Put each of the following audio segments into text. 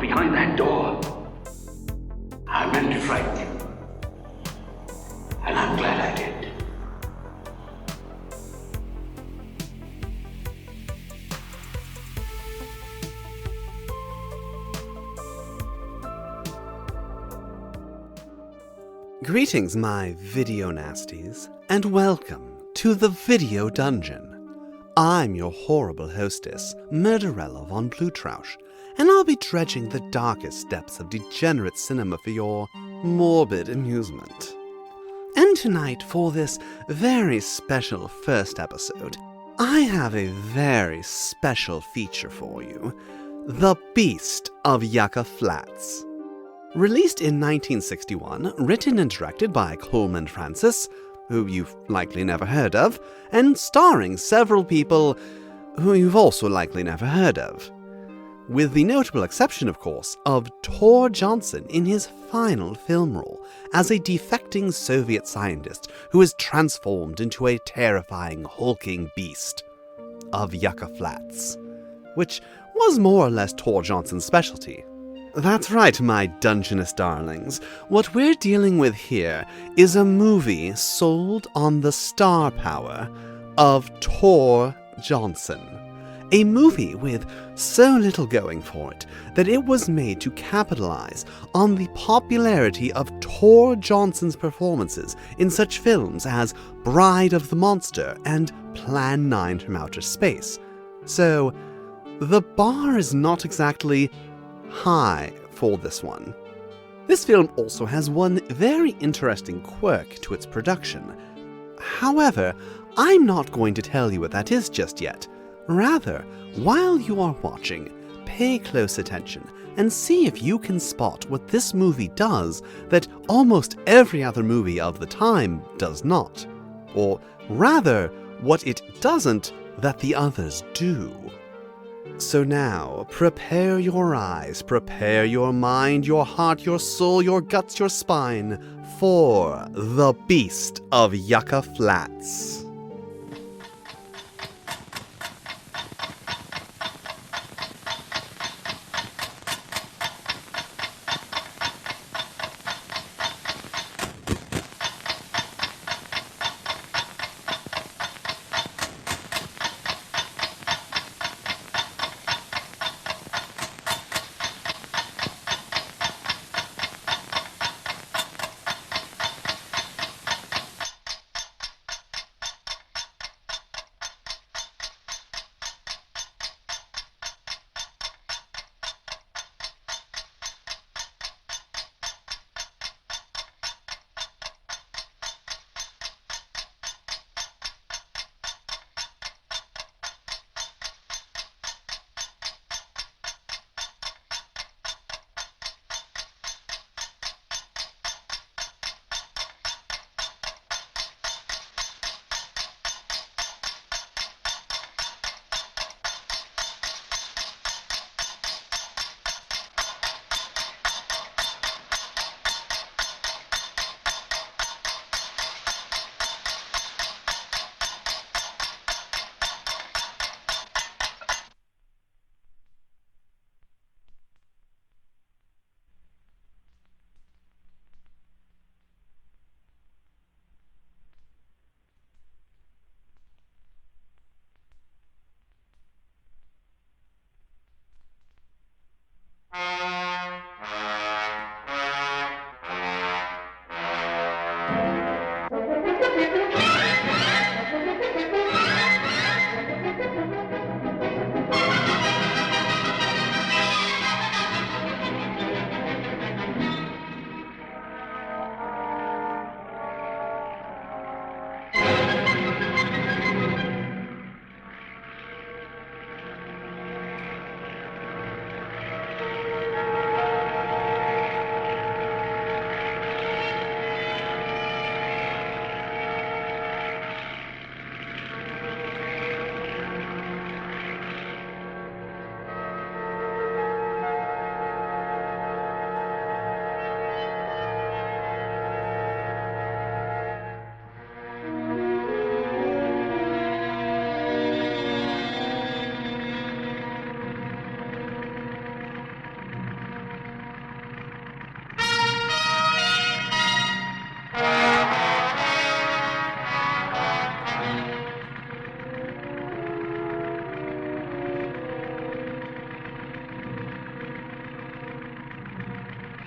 behind that door. I meant to frighten you. And I'm glad I did. Greetings, my video nasties, and welcome to the Video Dungeon. I'm your horrible hostess, Murderella Von Blutrausch, and I'll be dredging the darkest depths of degenerate cinema for your morbid amusement. And tonight, for this very special first episode, I have a very special feature for you: The Beast of Yucca Flats. Released in 1961, written and directed by Coleman Francis, who you've likely never heard of, and starring several people who you've also likely never heard of. With the notable exception, of course, of Tor Johnson in his final film role as a defecting Soviet scientist who is transformed into a terrifying, hulking beast of Yucca Flats, which was more or less Tor Johnson's specialty. That's right, my Dungeness darlings. What we're dealing with here is a movie sold on the star power of Tor Johnson. A movie with so little going for it that it was made to capitalize on the popularity of Tor Johnson's performances in such films as Bride of the Monster and Plan 9 from Outer Space. So, the bar is not exactly high for this one. This film also has one very interesting quirk to its production. However, I'm not going to tell you what that is just yet. Rather, while you are watching, pay close attention and see if you can spot what this movie does that almost every other movie of the time does not. Or rather, what it doesn't that the others do. So now, prepare your eyes, prepare your mind, your heart, your soul, your guts, your spine for The Beast of Yucca Flats.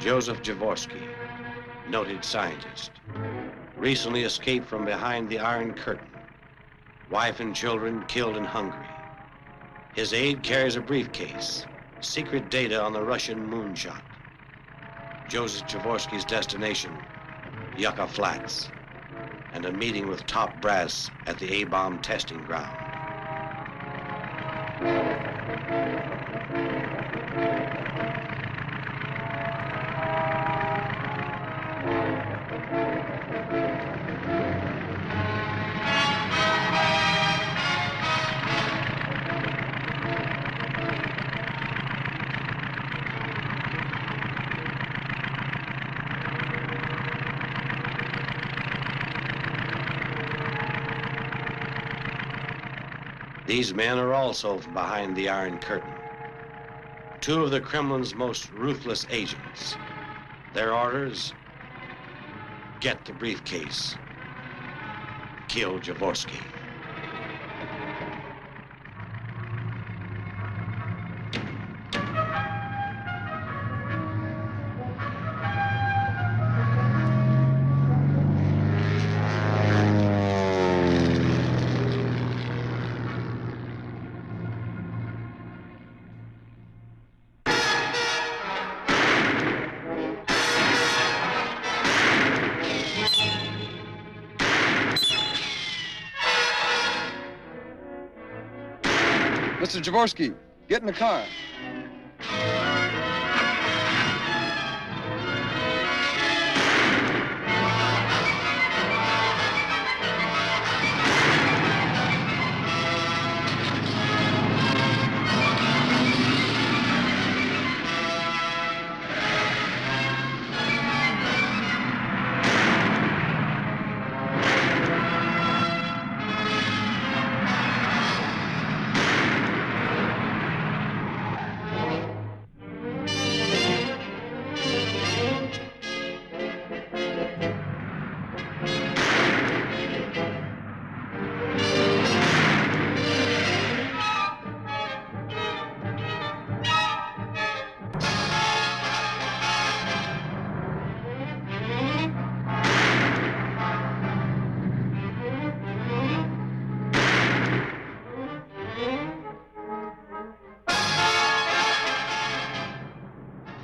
Joseph Jaworski, noted scientist, recently escaped from behind the Iron Curtain. Wife and children killed in Hungary. His aide carries a briefcase, secret data on the Russian moonshot. Joseph Jaworski's destination, Yucca Flats, and a meeting with top brass at the A-bomb testing ground. These men are also from behind the Iron Curtain. Two of the Kremlin's most ruthless agents. Their orders: get the briefcase, kill Jaworski. Mr. Jaworski, get in the car.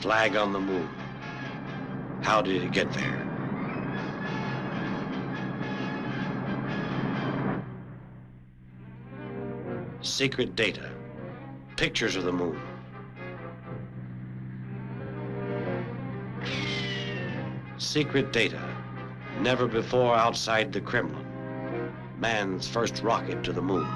Flag on the moon. How did it get there? Secret data. Pictures of the moon. Secret data. Never before outside the Kremlin. Man's first rocket to the moon.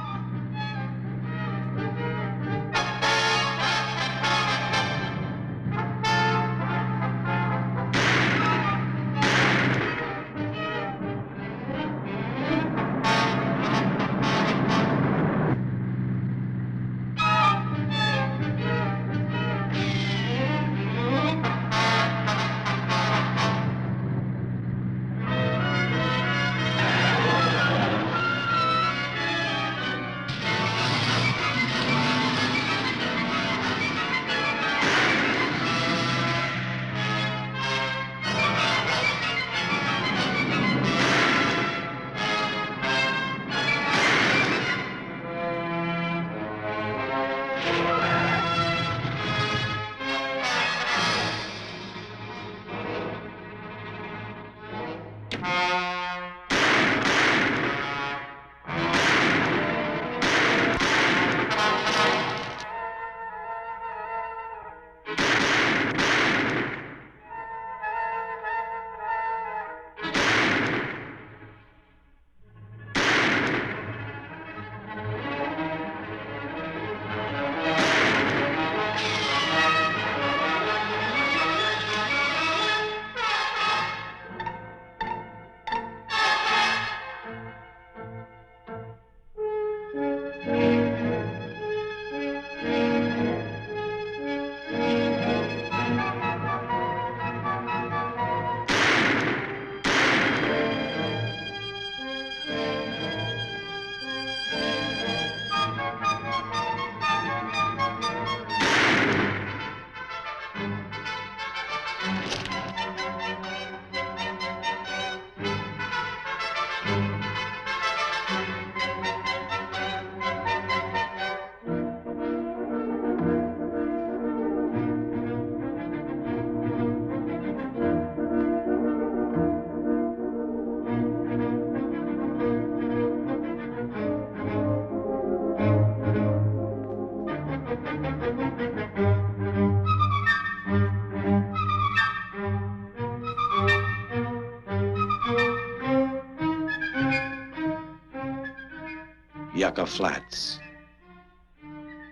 Yucca Flats.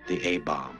The A-bomb.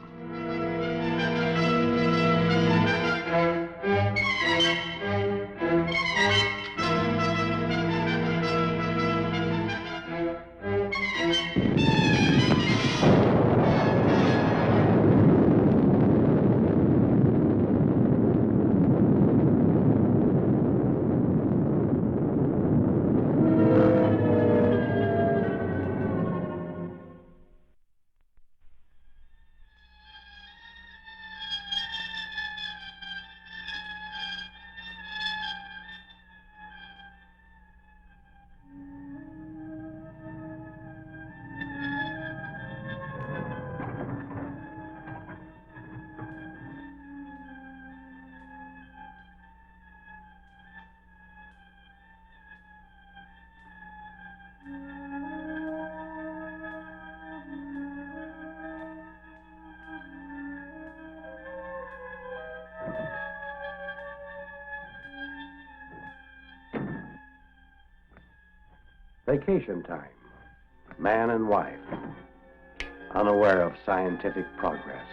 Vacation time. Man and wife, unaware of scientific progress.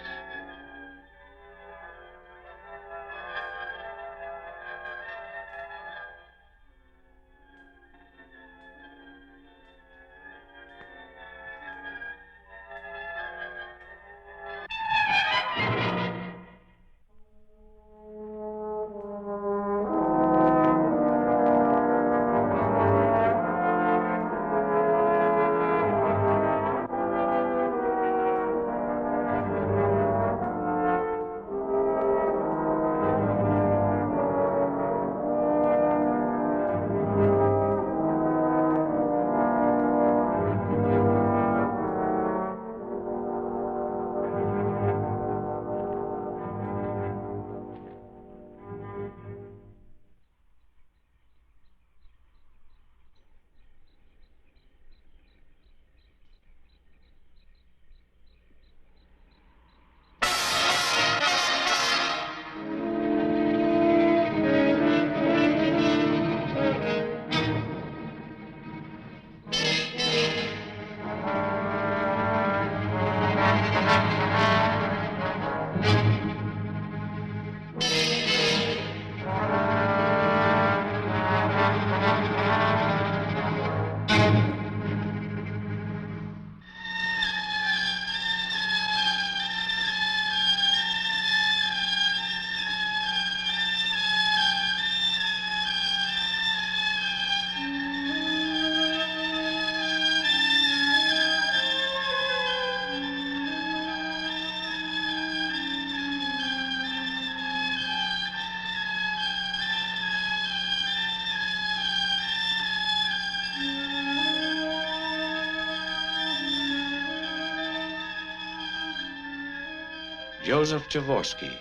Joseph Jaworski,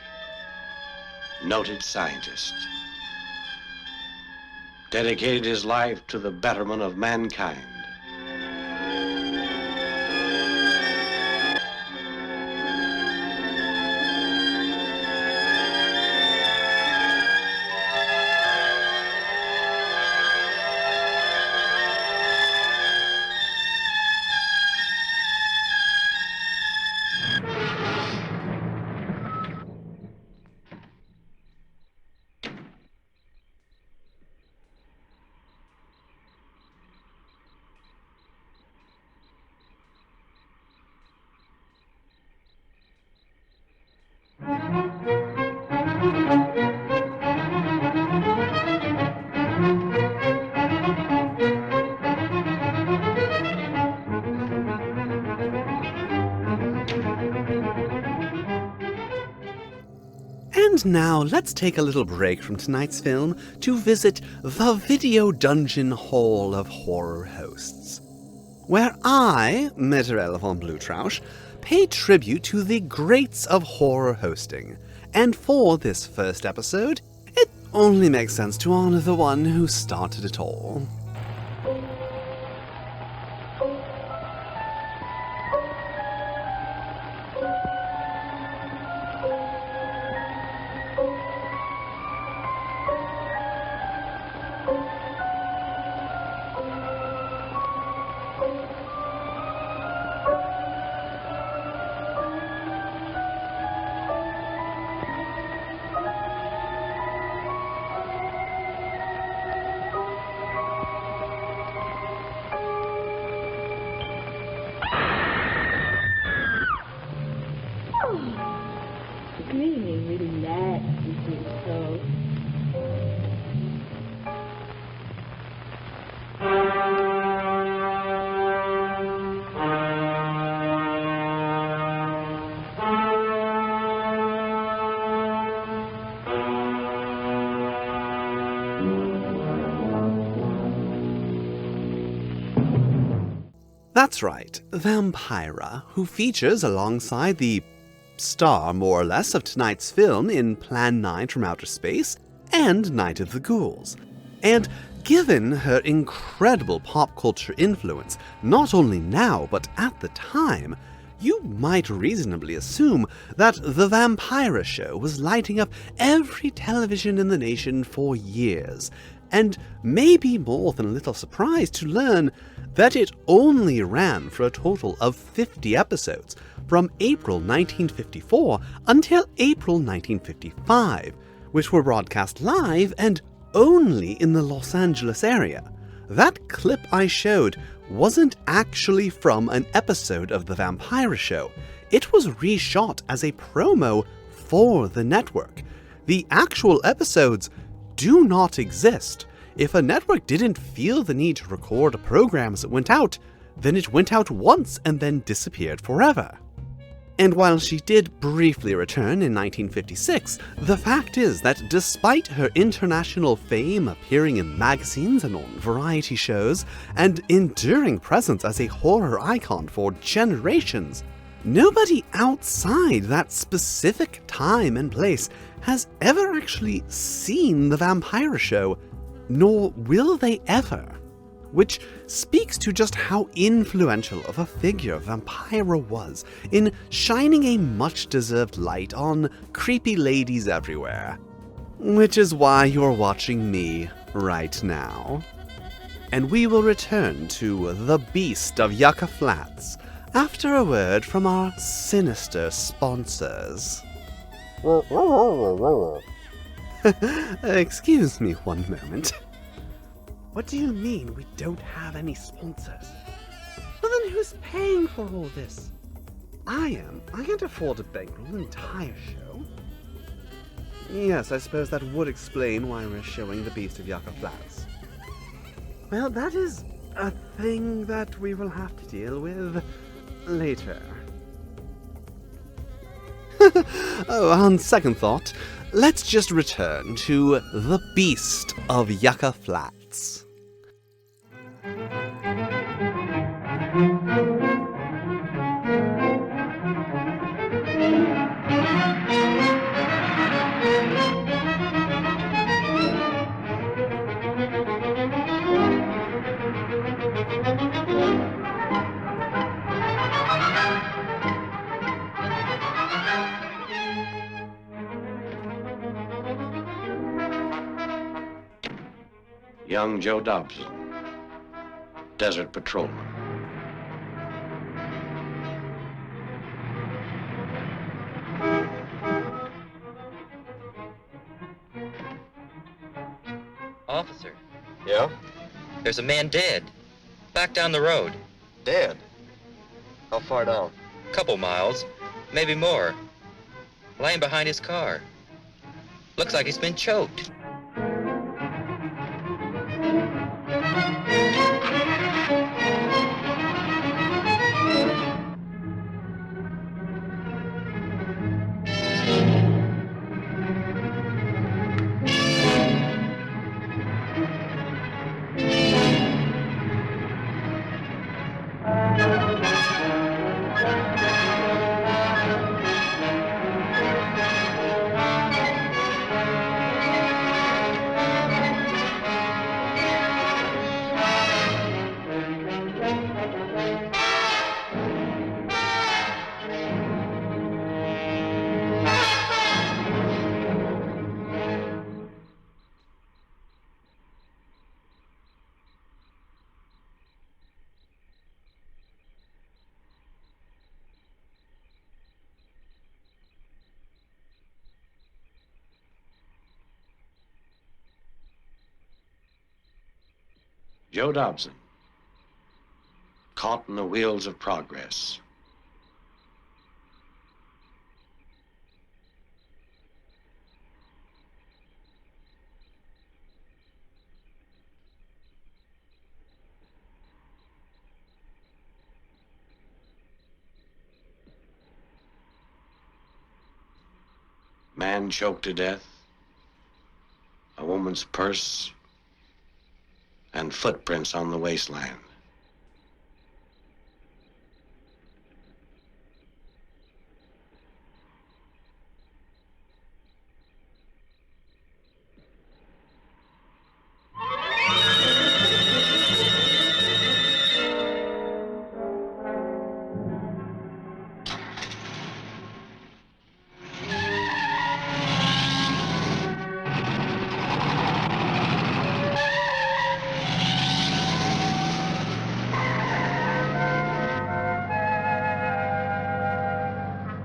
noted scientist, dedicated his life to the betterment of mankind. And now let's take a little break from tonight's film to visit the Video Dungeon Hall of Horror Hosts, where I, Murderella Von Blutrausch, pay tribute to the greats of horror hosting. And for this first episode, it only makes sense to honor the one who started it all. really nasty thing, so. That's right, Vampira, who features alongside the star, more or less, of tonight's film in Plan 9 from Outer Space and Night of the Ghouls. And given her incredible pop culture influence, not only now but at the time, you might reasonably assume that The Vampira Show was lighting up every television in the nation for years, and may be more than a little surprised to learn that it only ran for a total of 50 episodes from April 1954 until April 1955, which were broadcast live and only in the Los Angeles area. That clip I showed wasn't actually from an episode of The Vampira Show. It was reshot as a promo for the network. The actual episodes do not exist. If a network didn't feel the need to record a program as it went out, then it went out once and then disappeared forever. And while she did briefly return in 1956, the fact is that despite her international fame appearing in magazines and on variety shows, and enduring presence as a horror icon for generations, nobody outside that specific time and place has ever actually seen The Vampira Show, nor will they ever. Which speaks to just how influential of a figure Vampira was in shining a much-deserved light on creepy ladies everywhere. Which is why you're watching me right now. And we will return to The Beast of Yucca Flats after a word from our sinister sponsors. Excuse me one moment. What do you mean we don't have any sponsors? Well then who's paying for all this? I am. I can't afford to bankroll an entire show. Yes, I suppose that would explain why we're showing The Beast of Yucca Flats. Well, that is a thing that we will have to deal with later. Oh, on second thought, let's just return to The Beast of Yucca Flats. Young Joe Dobson, desert patrolman. Officer, Yeah? there's a man dead. Back down the road. Dead? How far down? Couple miles, maybe more. Laying behind his car. Looks like he's been choked. Joe Dobson, caught in the wheels of progress. Man choked to death, a woman's purse, and footprints on the wasteland.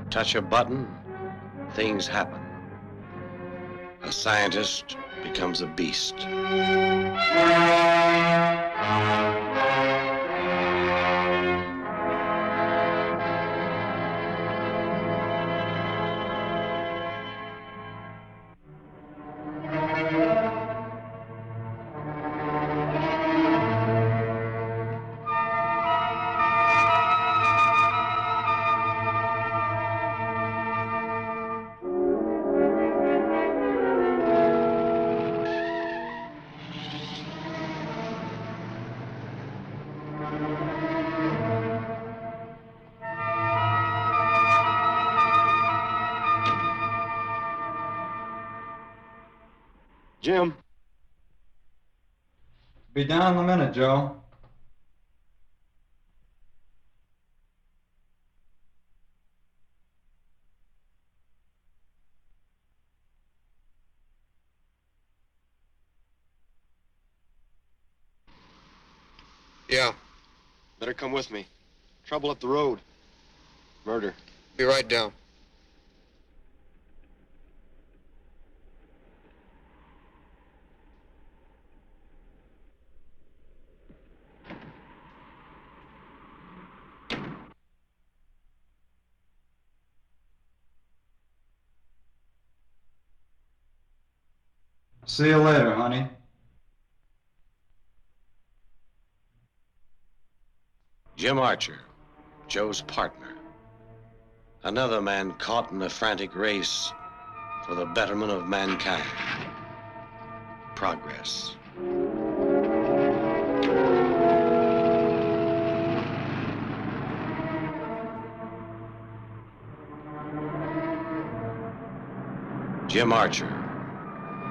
Touch a button, things happen. A scientist becomes a beast. Jim. Be down in a minute, Joe. Yeah. Better come with me. Trouble up the road. Murder. Be right down. See you later, honey. Jim Archer, Joe's partner. Another man caught in a frantic race for the betterment of mankind. Progress. Jim Archer,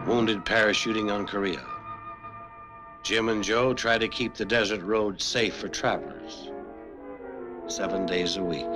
wounded parachuting on Korea. Jim and Joe try to keep the desert road safe for travelers. 7 days a week.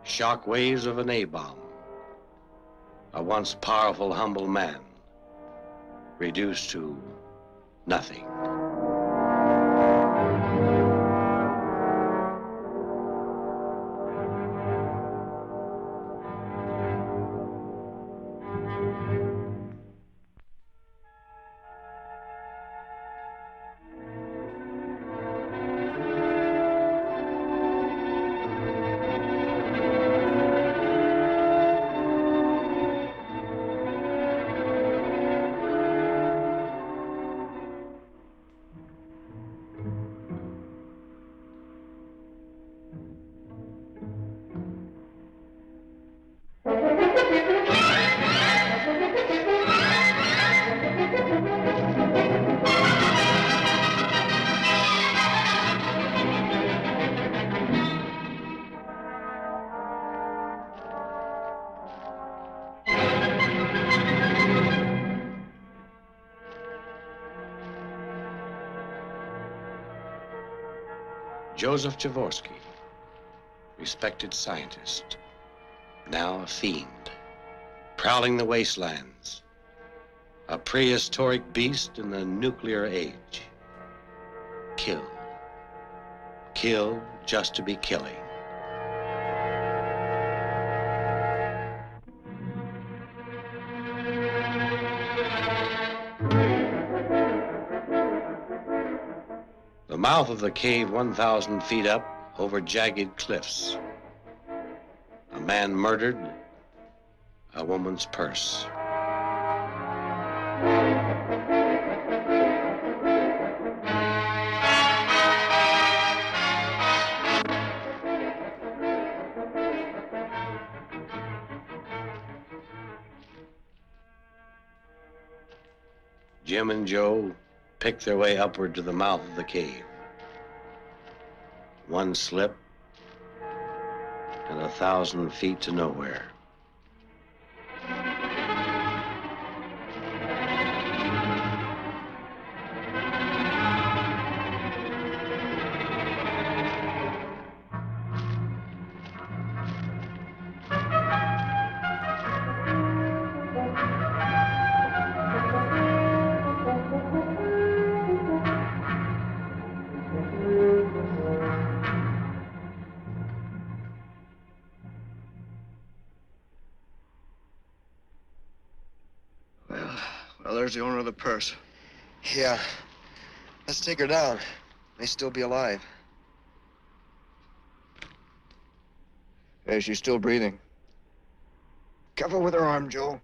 Shock waves of an A-bomb. A once powerful, humble man, reduced to nothing. Joseph Jaworski, respected scientist, now a fiend, prowling the wastelands, A prehistoric beast in the nuclear age. Kill. Kill just to be killing. The mouth of the cave 1,000 feet up over jagged cliffs. A man murdered, a woman's purse. Jim and Joe picked their way upward to the mouth of the cave. One slip, and 1,000 feet to nowhere. Well, there's the owner of the purse. Yeah. Let's take her down. May still be alive. Hey, she's still breathing. Careful with her arm, Joe.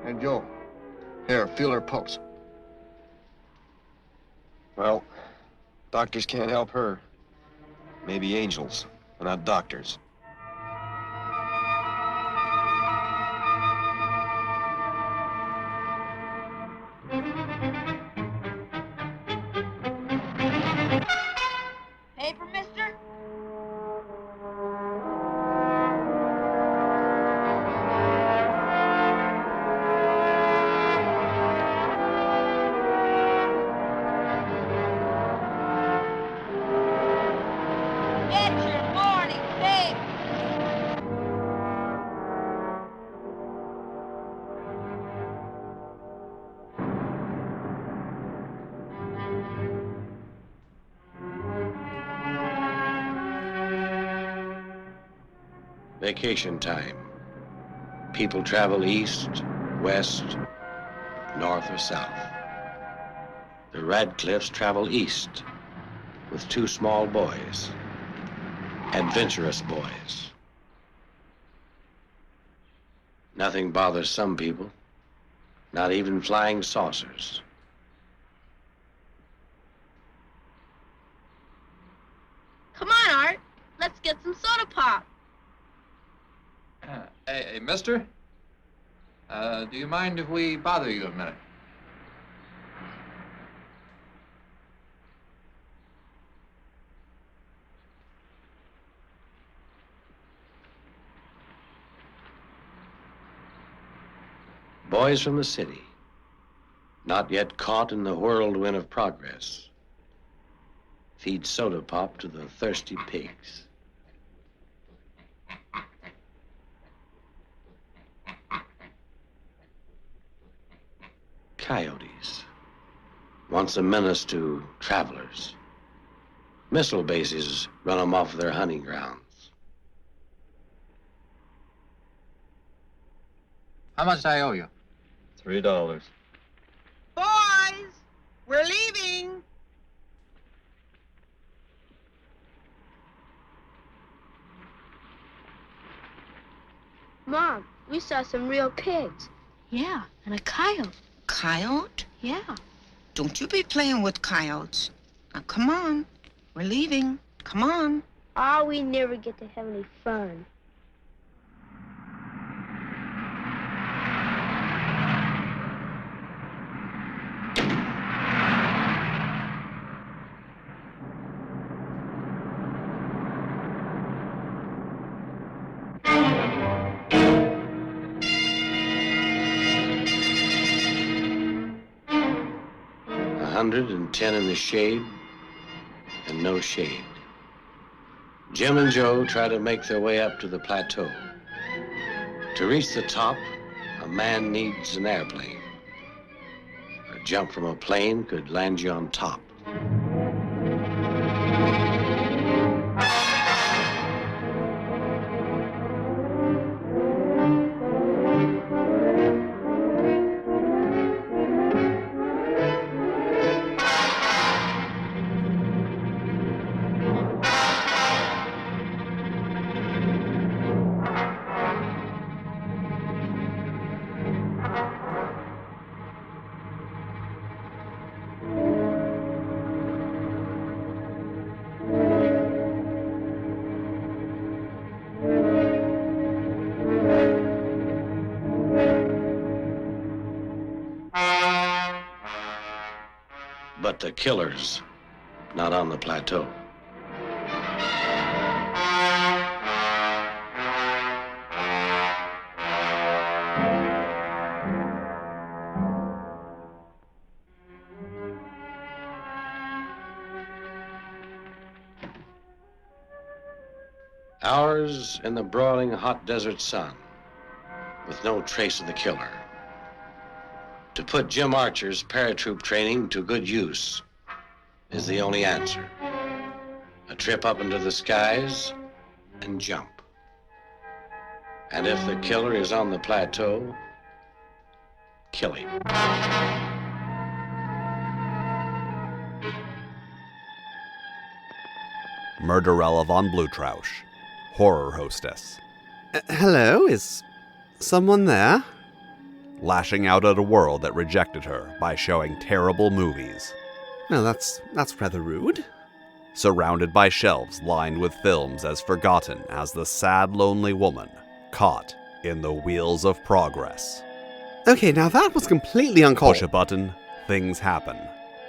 Hey, Joe. Here, feel her pulse. Well, doctors can't help her. Maybe angels, but not doctors. Paper, mister? Get your morning paper. Vacation time. People travel east, west, north, or south. The Radcliffes travel east with two small boys, adventurous boys. Nothing bothers some people, not even flying saucers. Come on, Art. Let's get some soda pop. Hey, mister? Do you mind if we bother you a minute? Boys from the city, not yet caught in the whirlwind of progress, feed soda pop to the thirsty pigs. Coyotes, once a menace to travelers. Missile bases run them off their hunting grounds. How much do I owe you? $3. Boys, we're leaving. Mom, we saw some real pigs. Yeah, and a coyote. Coyote? Yeah. Don't you be playing with coyotes. Now, come on. We're leaving. Come on. Oh, we never get to have any fun. $110 in the shade, and no shade. Jim and Joe try to make their way up to the plateau. To reach the top, a man needs an airplane. A jump from a plane could land you on top. But the killer's not on the plateau. Hours in the broiling hot desert sun, with no trace of the killer. To put Jim Archer's paratroop training to good use is the only answer. A trip up into the skies and jump. And if the killer is on the plateau, kill him. Murderella Von Blutrausch, horror hostess. Hello, is someone there? Lashing out at a world that rejected her by showing terrible movies. Well, that's rather rude. Surrounded by shelves lined with films as forgotten as the sad, lonely woman caught in the wheels of progress. Okay, now that was completely uncalled. Push a button, things happen.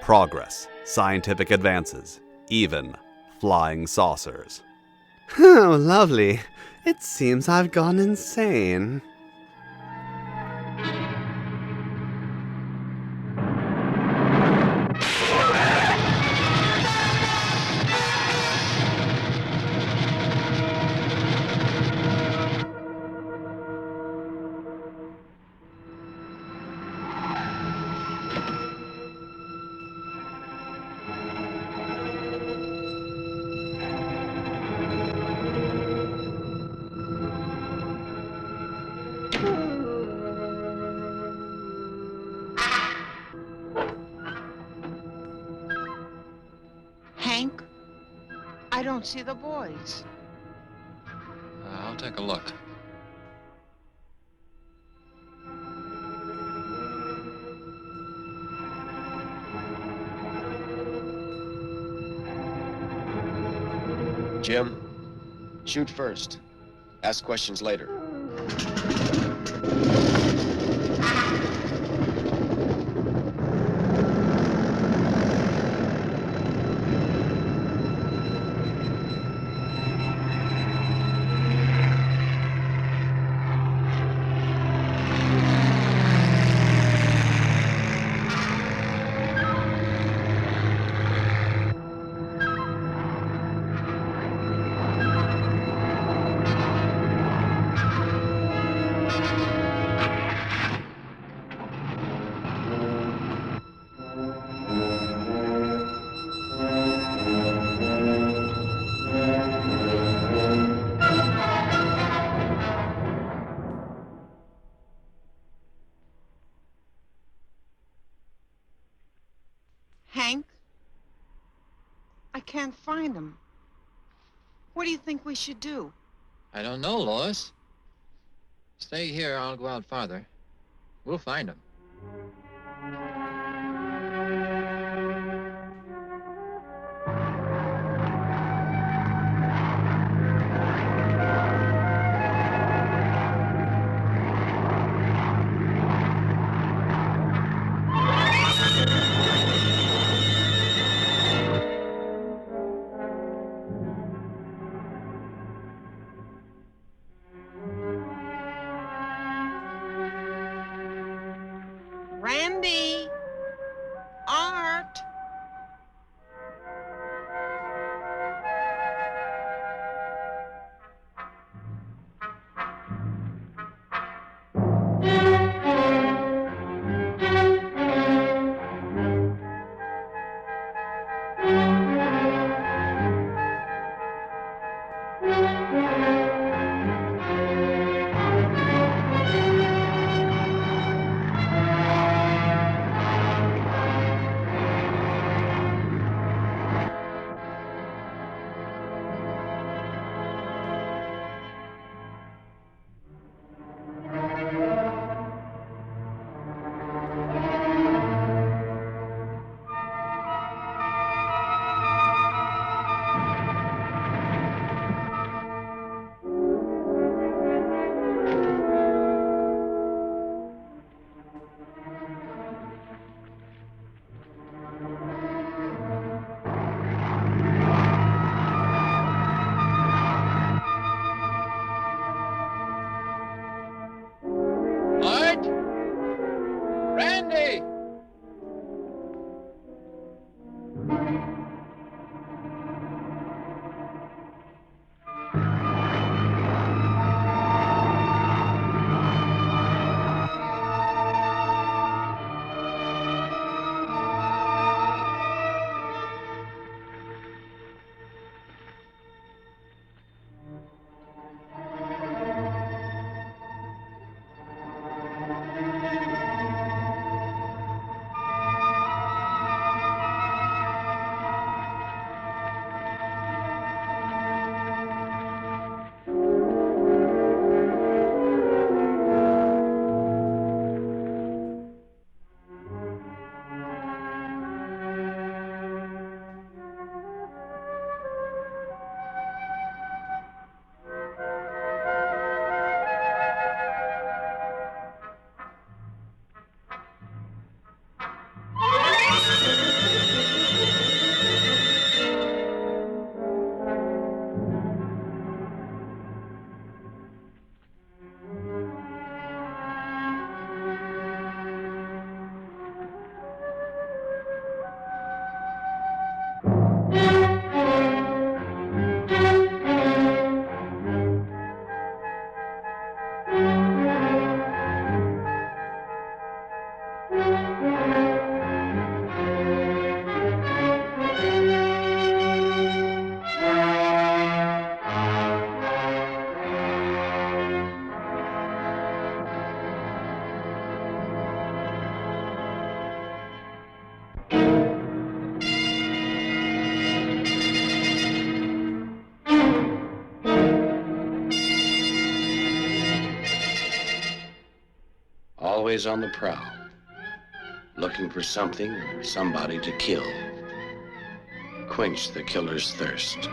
Progress, scientific advances, even flying saucers. Oh, lovely. It seems I've gone insane. Hank, I don't see the boys. I'll take a look. Jim, shoot first. Ask questions later. Hank, I can't find them. What do you think we should do? I don't know, Lois. Stay here, I'll go out farther. We'll find him. Randy! Art! Art? Randy! Always on the prowl, looking for something or somebody to kill. Quench the killer's thirst.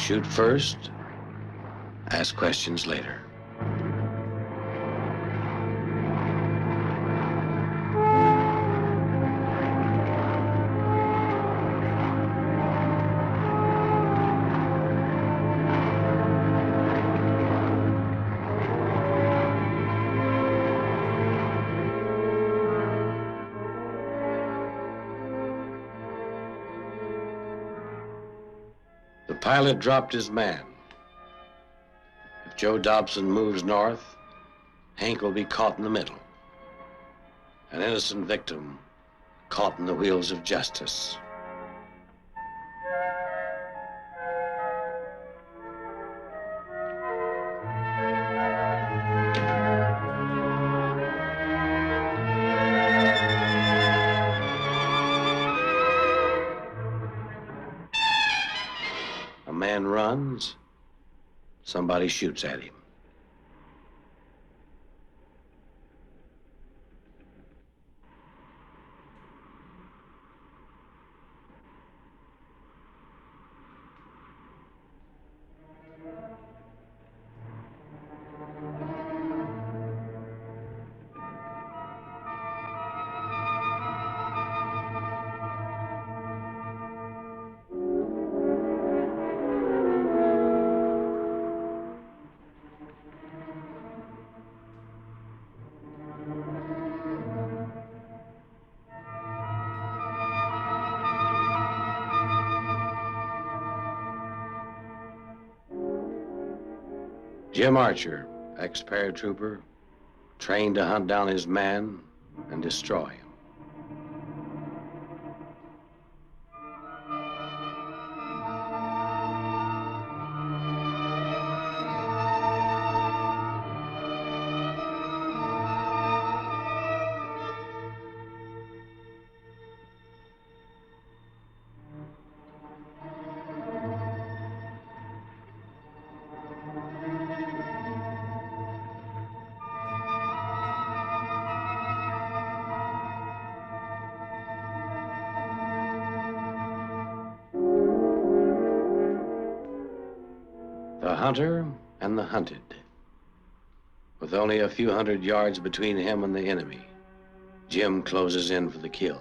Shoot first, ask questions later. The pilot dropped his man. If Joe Dobson moves north, Hank will be caught in the middle. An innocent victim caught in the wheels of justice. A man runs, somebody shoots at him. Jim Archer, ex-paratrooper, trained to hunt down his man and destroy him. The hunter and the hunted. With only a few hundred yards between him and the enemy, Jim closes in for the kill.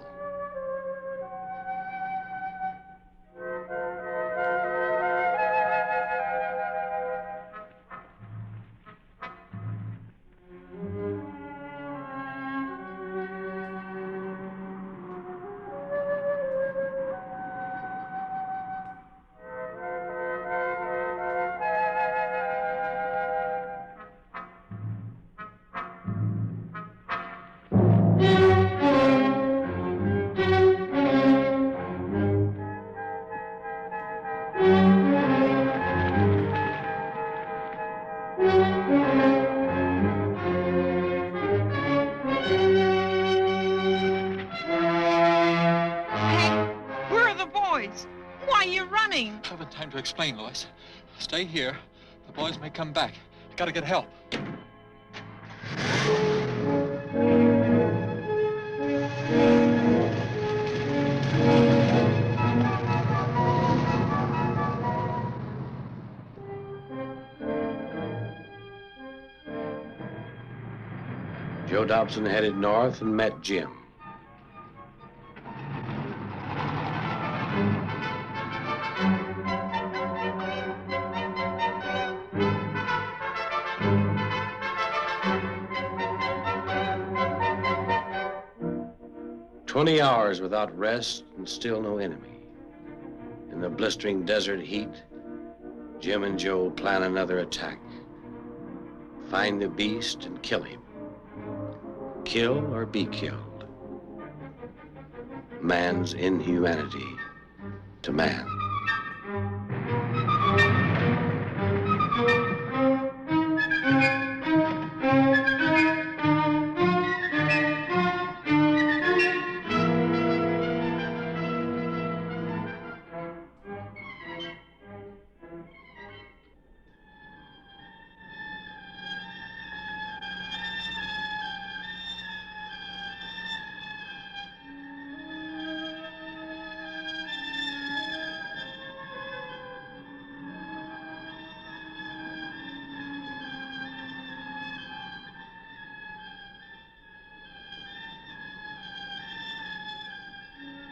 Why are you running? I haven't time to explain, Lois. Stay here. The boys may come back. Gotta get help. Joe Dobson headed north and met Jim. "20 hours without rest and still no enemy. In the blistering desert heat, Jim and Joe plan another attack. Find the beast and kill him. Kill or be killed. Man's inhumanity to man."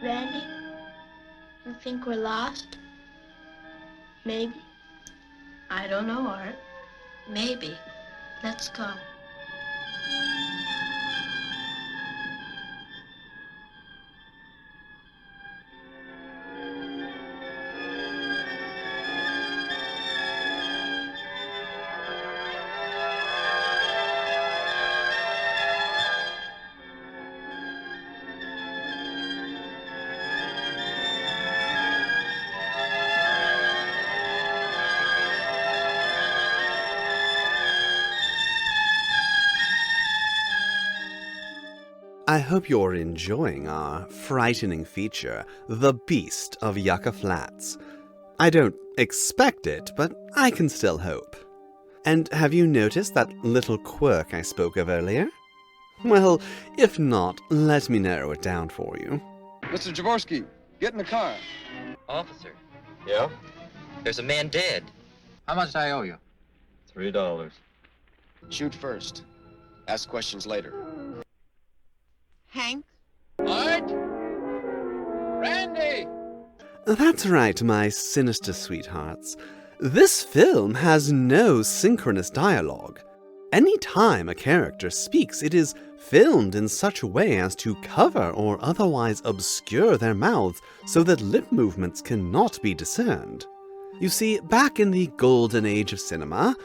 Randy, you think we're lost? Maybe. I don't know, Art. Maybe. Let's go. I hope you're enjoying our frightening feature, The Beast of Yucca Flats. I don't expect it, but I can still hope. And have you noticed that little quirk I spoke of earlier? Well, if not, let me narrow it down for you. Mr. Jaworski, get in the car. Officer, Yeah? there's a man dead. How much do I owe you? $3. Shoot first. Ask questions later. Hank? Art? Randy! That's right, my sinister sweethearts. This film has no synchronous dialogue. Any time a character speaks, it is filmed in such a way as to cover or otherwise obscure their mouths so that lip movements cannot be discerned. You see, back in the golden age of cinema,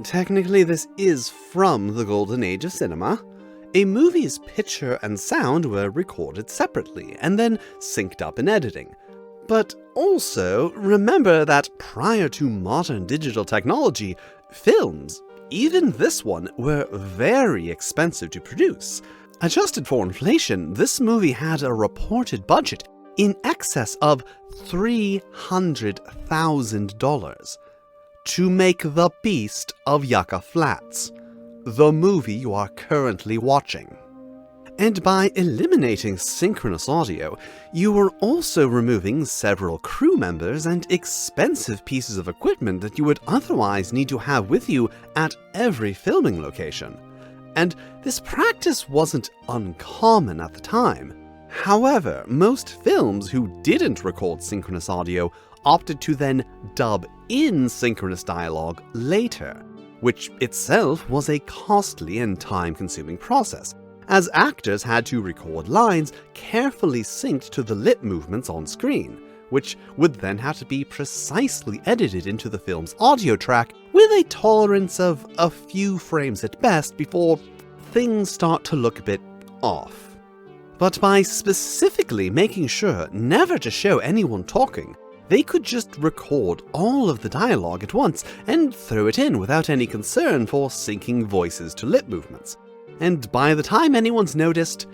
technically this is from the golden age of cinema, a movie's picture and sound were recorded separately and then synced up in editing. But also, remember that prior to modern digital technology, films, even this one, were very expensive to produce. Adjusted for inflation, this movie had a reported budget in excess of $300,000 to make The Beast of Yucca Flats, the movie you are currently watching. And by eliminating synchronous audio, you were also removing several crew members and expensive pieces of equipment that you would otherwise need to have with you at every filming location. And this practice wasn't uncommon at the time. However, most films who didn't record synchronous audio opted to then dub in synchronous dialogue later, which itself was a costly and time-consuming process, as actors had to record lines carefully synced to the lip movements on screen, which would then have to be precisely edited into the film's audio track with a tolerance of a few frames at best before things start to look a bit off. But by specifically making sure never to show anyone talking, they could just record all of the dialogue at once and throw it in without any concern for syncing voices to lip movements. And by the time anyone's noticed,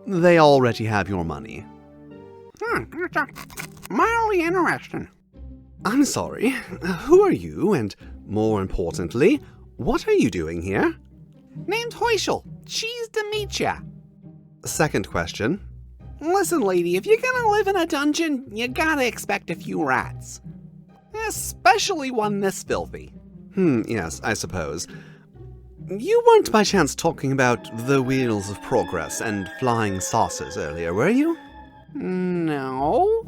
they already have your money. Mildly interesting. I'm sorry, who are you, and more importantly, what are you doing here? Name's Hoischel. Cheese to meet ya. Second question. Listen, lady, if you're gonna live in a dungeon, you gotta expect a few rats. Especially one this filthy. Yes, I suppose. You weren't by chance talking about the Wheels of Progress and flying saucers earlier, were you? No.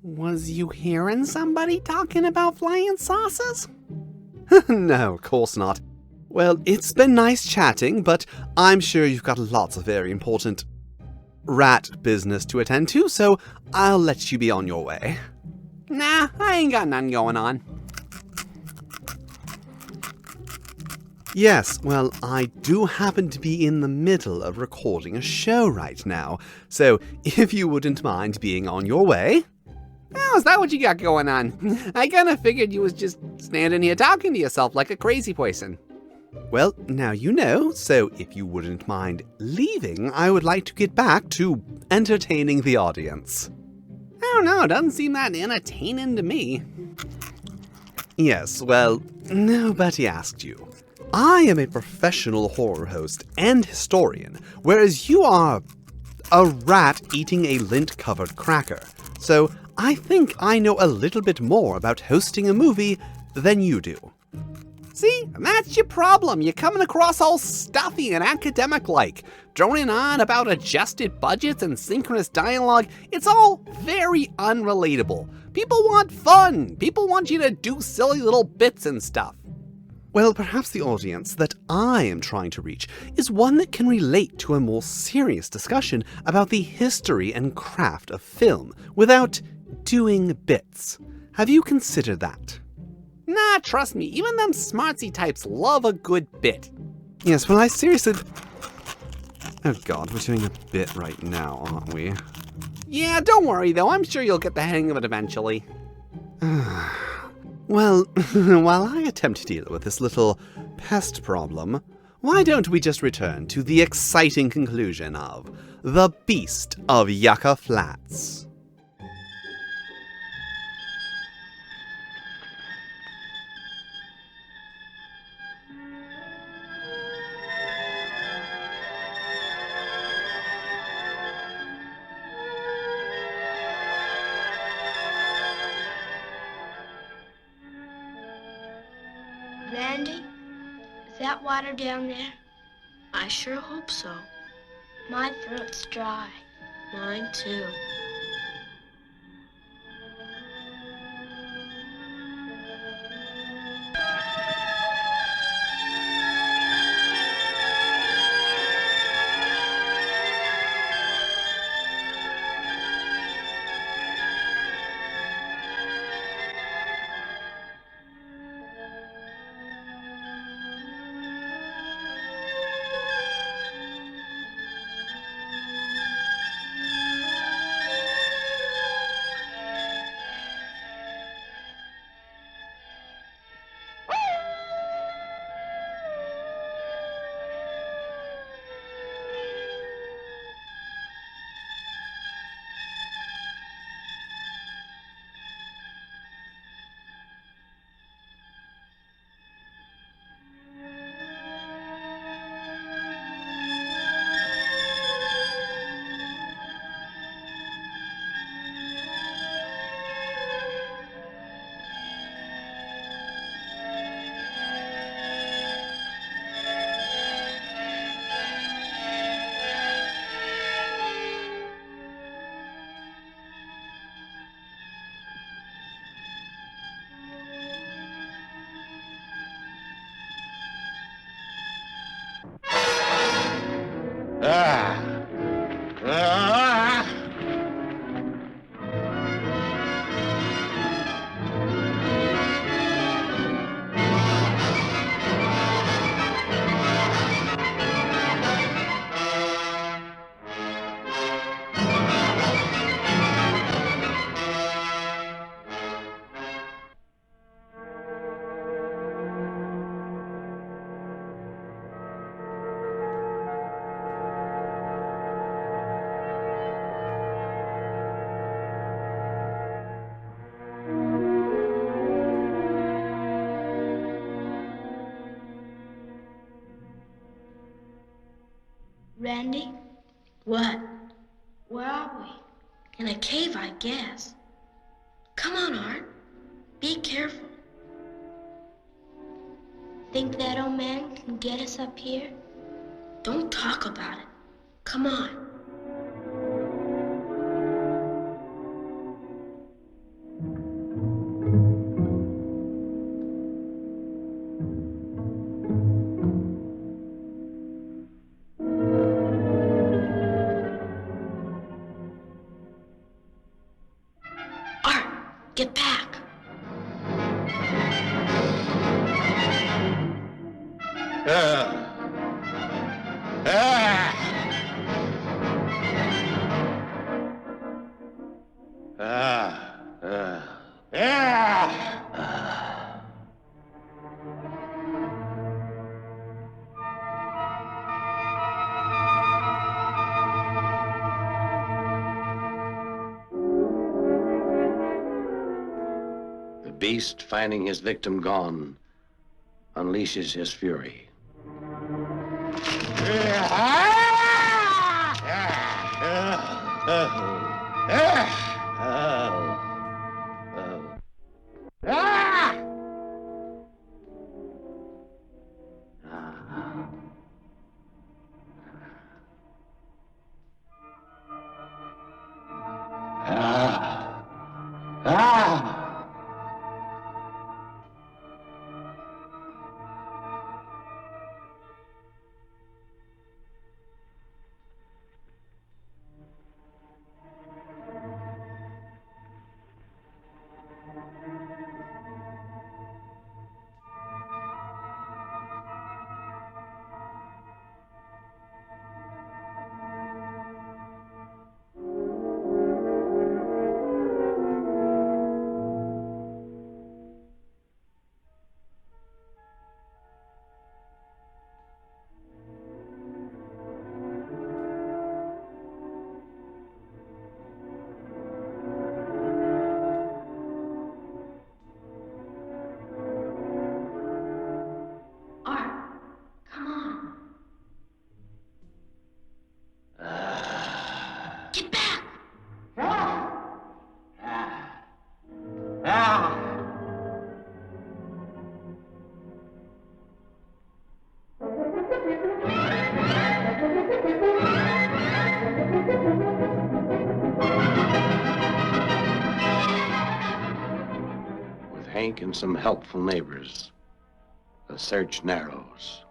Was you hearing somebody talking about flying saucers? No, of course not. Well, it's been nice chatting, but I'm sure you've got lots of very important rat business to attend to, so I'll let you be on your way. Nah, I ain't got none going on. Yes, well, I do happen to be in the middle of recording a show right now, so if you wouldn't mind being on your way. Oh, is that what you got going on? I kinda figured you was just standing here talking to yourself like a crazy person. Well, now you know, so if you wouldn't mind leaving, I would like to get back to entertaining the audience. I don't know, doesn't seem that entertaining to me. Yes, well, nobody asked you. I am a professional horror host and historian, whereas you are a rat eating a lint-covered cracker. So I think I know a little bit more about hosting a movie than you do. See, that's your problem. You're coming across all stuffy and academic-like, droning on about adjusted budgets and synchronous dialogue. It's all very unrelatable. People want fun. People want you to do silly little bits and stuff. Well, perhaps the audience that I am trying to reach is one that can relate to a more serious discussion about the history and craft of film without doing bits. Have you considered that? Nah, trust me, even them smartsy types love a good bit. Yes, well, I seriously... Oh god, we're doing a bit right now, aren't we? Yeah, don't worry though, I'm sure you'll get the hang of it eventually. Well, while I attempt to deal with this little pest problem, why don't we just return to the exciting conclusion of The Beast of Yucca Flats? Randy, is that water down there? I sure hope so. My throat's dry. Mine too. Randy, What? where are we? In a cave, I guess. Come on, Art. Be careful. Think that old man can get us up here? Don't talk about it. Come on. Art, get back. The beast, finding his victim gone, unleashes his fury. Ah! Art, come on. Get back! With Hank and some helpful neighbors, the search narrows.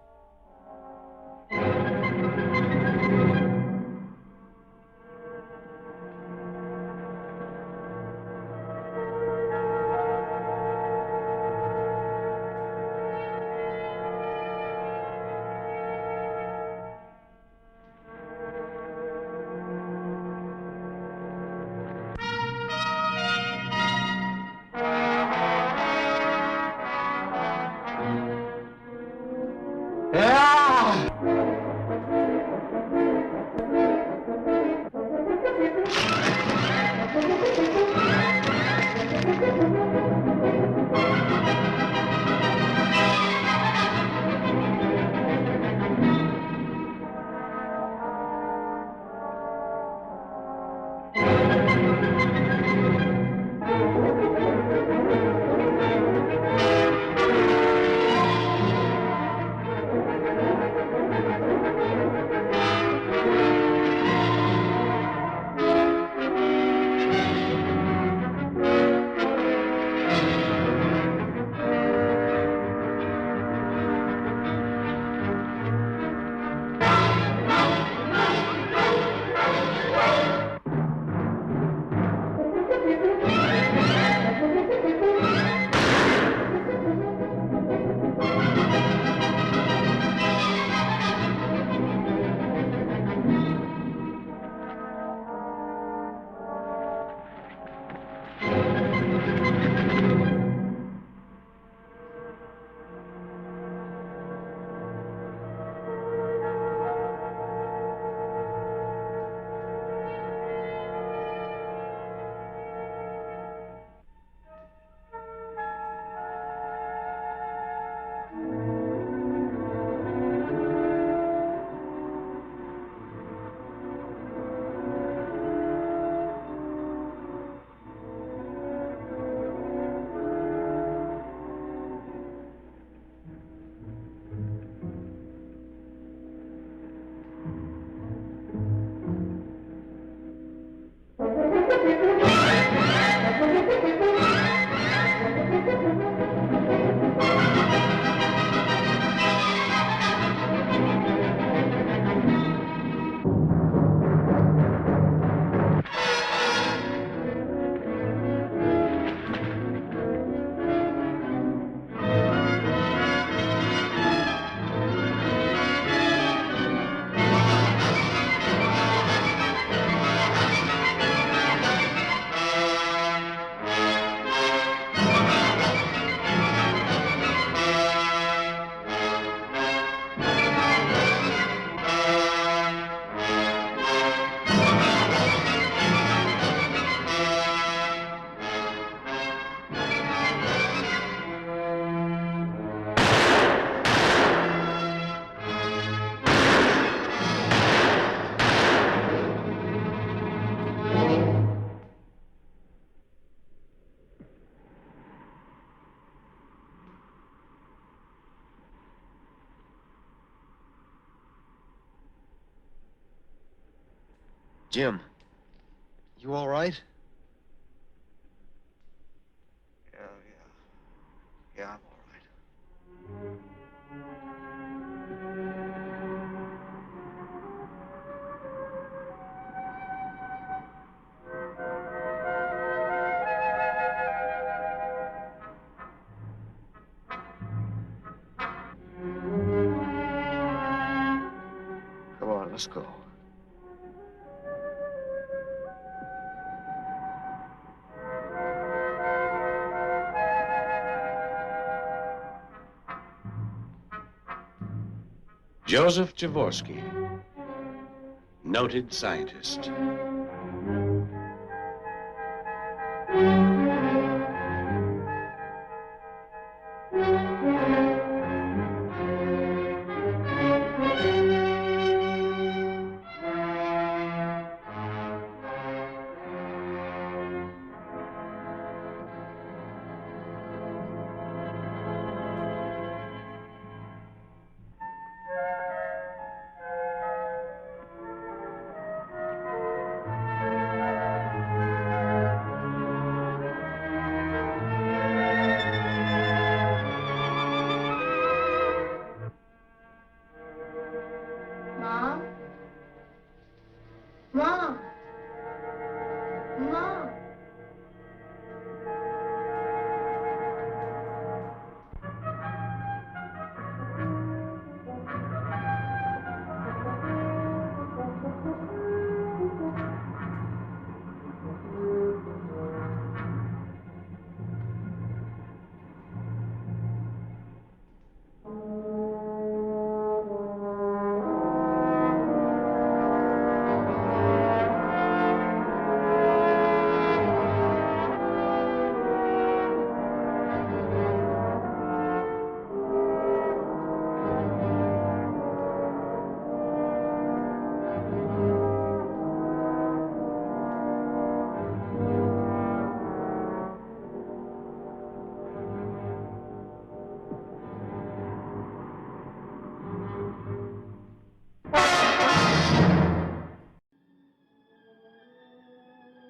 Jim, you all right? Yeah, I'm all right. Come on, let's go. Joseph Jaworski, noted scientist. Mom? Mom? Mom?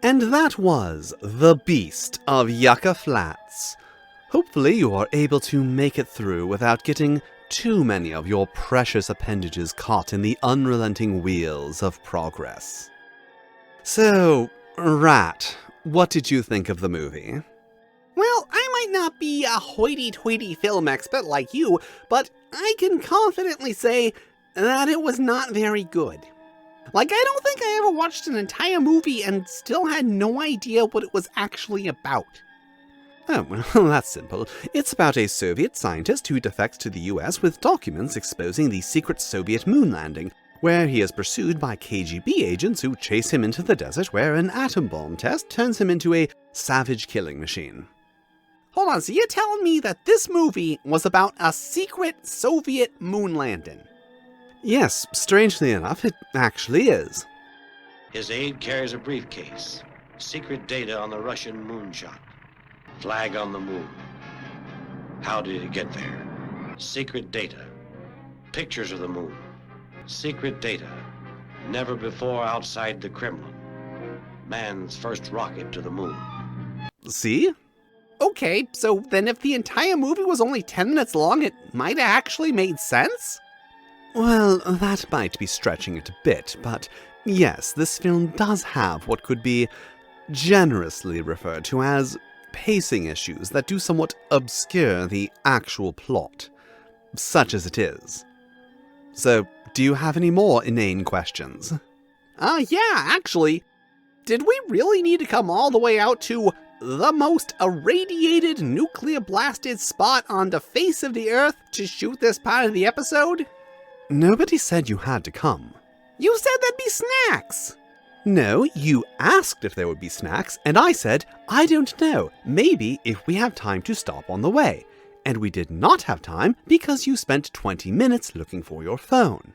And that was The Beast of Yucca Flats. Hopefully you are able to make it through without getting too many of your precious appendages caught in the unrelenting wheels of progress. So, Rat, what did you think of the movie? Well, I might not be a hoity-toity film expert like you, but I can confidently say that it was not very good. Like, I don't think I ever watched an entire movie and still had no idea what it was actually about. Oh, well, that's simple. It's about a Soviet scientist who defects to the US with documents exposing the secret Soviet moon landing, where he is pursued by KGB agents who chase him into the desert where an atom bomb test turns him into a savage killing machine. Hold on, so you're telling me that this movie was about a secret Soviet moon landing? Yes, strangely enough, it actually is. His aide carries a briefcase. Secret data on the Russian moonshot. Flag on the moon. How did it get there? Secret data. Pictures of the moon. Secret data. Never before outside the Kremlin. Man's first rocket to the moon. See? Okay, so then if the entire movie was only 10 minutes long, it might have actually made sense? Well, that might be stretching it a bit, but yes, this film does have what could be generously referred to as pacing issues that do somewhat obscure the actual plot, such as it is. So, do you have any more inane questions? Yeah, actually. Did we really need to come all the way out to the most irradiated nuclear blasted spot on the face of the Earth to shoot this part of the episode? Nobody said you had to come. You said there'd be snacks! No, you asked if there would be snacks, and I said, I don't know, maybe if we have time to stop on the way. And we did not have time because you spent 20 minutes looking for your phone.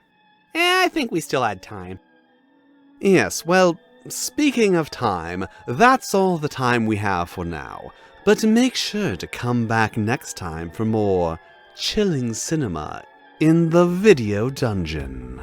I think we still had time. Yes, well, speaking of time, that's all the time we have for now. But make sure to come back next time for more chilling cinema in the Video Dungeon.